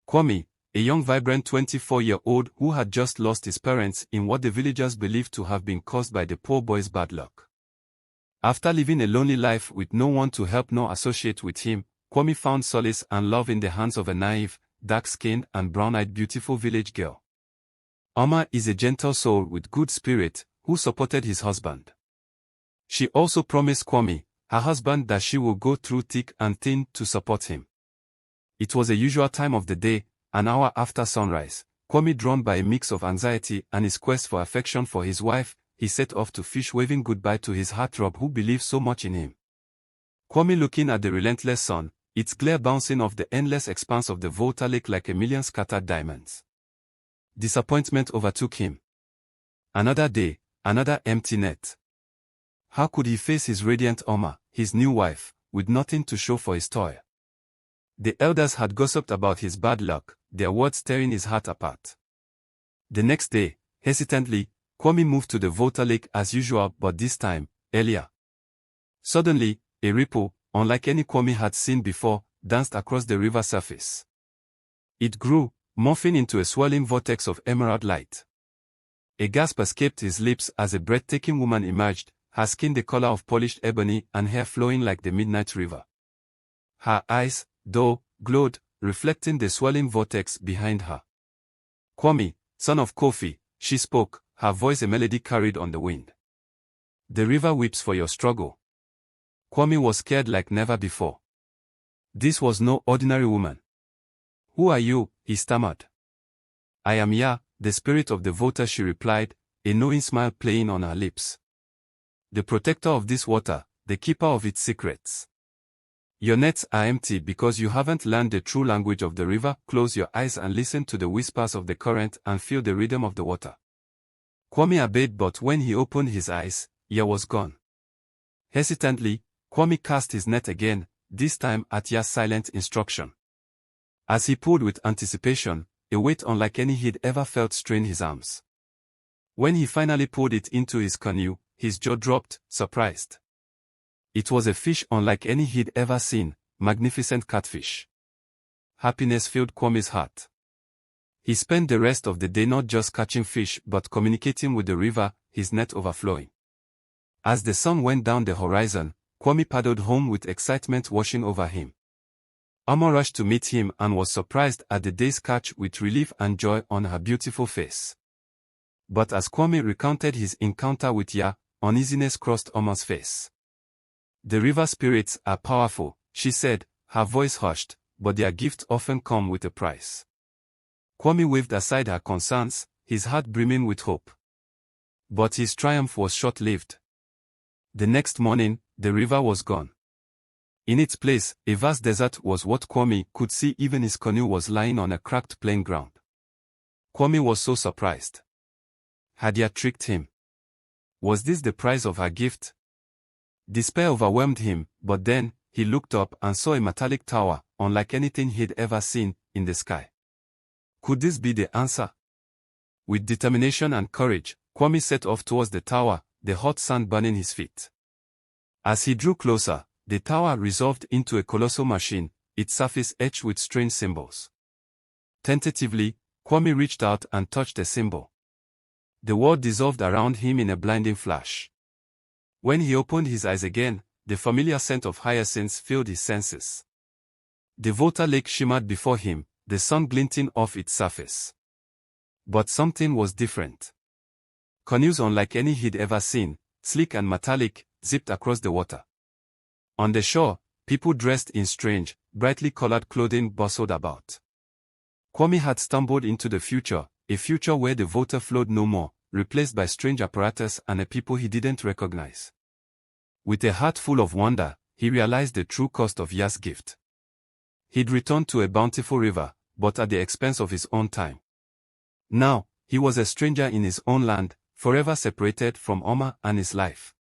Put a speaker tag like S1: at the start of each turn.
S1: Kwame, a young vibrant 24-year-old who had just lost his parents in what the villagers believed to have been caused by the poor boy's bad luck. After living a lonely life with no one to help nor associate with him, Kwame found solace and love in the hands of a naive, dark-skinned and brown-eyed beautiful village girl. Oma is a gentle soul with good spirit, who supported his husband. She also promised Kwame, her husband, that she will go through thick and thin to support him. It was a usual time of the day, an hour after sunrise. Kwame, drawn by a mix of anxiety and his quest for affection for his wife, he set off to fish, waving goodbye to his heartthrob who believed so much in him. Kwame, looking at the relentless sun, its glare bouncing off the endless expanse of the Volta Lake like a million scattered diamonds. Disappointment overtook him. Another day, another empty net. How could he face his radiant Oma, his new wife, with nothing to show for his toil? The elders had gossiped about his bad luck, their words tearing his heart apart. The next day, hesitantly, Kwame moved to the Volta Lake as usual, but this time, earlier. Suddenly, a ripple, unlike any Kwame had seen before, danced across the river surface. It grew, morphing into a swirling vortex of emerald light. A gasp escaped his lips as a breathtaking woman emerged, her skin the color of polished ebony and hair flowing like the midnight river. Her eyes, though, glowed, reflecting the swirling vortex behind her. Kwame, son of Kofi, she spoke, her voice a melody carried on the wind. The river weeps for your struggle. Kwame was scared like never before. This was no ordinary woman. Who are you? He stammered. I am Ya, the spirit of the Volta, she replied, a knowing smile playing on her lips. The protector of this water, the keeper of its secrets. Your nets are empty because you haven't learned the true language of the river. Close your eyes and listen to the whispers of the current and feel the rhythm of the water. Kwame obeyed, but when he opened his eyes, Ya was gone. Hesitantly, Kwame cast his net again, this time at Ya's silent instruction. As he pulled with anticipation, a weight unlike any he'd ever felt strained his arms. When he finally pulled it into his canoe, his jaw dropped, surprised. It was a fish unlike any he'd ever seen, magnificent catfish. Happiness filled Kwame's heart. He spent the rest of the day not just catching fish but communicating with the river, his net overflowing. As the sun went down the horizon, Kwame paddled home with excitement washing over him. Oma rushed to meet him and was surprised at the day's catch with relief and joy on her beautiful face. But as Kwame recounted his encounter with Ya, uneasiness crossed Oma's face. The river spirits are powerful, she said, her voice hushed, but their gifts often come with a price. Kwame waved aside her concerns, his heart brimming with hope. But his triumph was short-lived. The next morning, the river was gone. In its place, a vast desert was what Kwame could see. Even his canoe was lying on a cracked plain ground. Kwame was so surprised. Had Ya tricked him? Was this the price of her gift? Despair overwhelmed him, but then, he looked up and saw a metallic tower, unlike anything he'd ever seen, in the sky. Could this be the answer? With determination and courage, Kwame set off towards the tower, the hot sun burning his feet. As he drew closer, the tower resolved into a colossal machine, its surface etched with strange symbols. Tentatively, Kwame reached out and touched a symbol. The world dissolved around him in a blinding flash. When he opened his eyes again, the familiar scent of hyacinths filled his senses. The Volta Lake shimmered before him, the sun glinting off its surface. But something was different. Canoes unlike any he'd ever seen, sleek and metallic, zipped across the water. On the shore, people dressed in strange, brightly colored clothing bustled about. Kwame had stumbled into the future, a future where the Volta flowed no more, replaced by strange apparatus and a people he didn't recognize. With a heart full of wonder, he realized the true cost of Ya's gift. He'd returned to a bountiful river, but at the expense of his own time. Now, he was a stranger in his own land, forever separated from Oma and his life.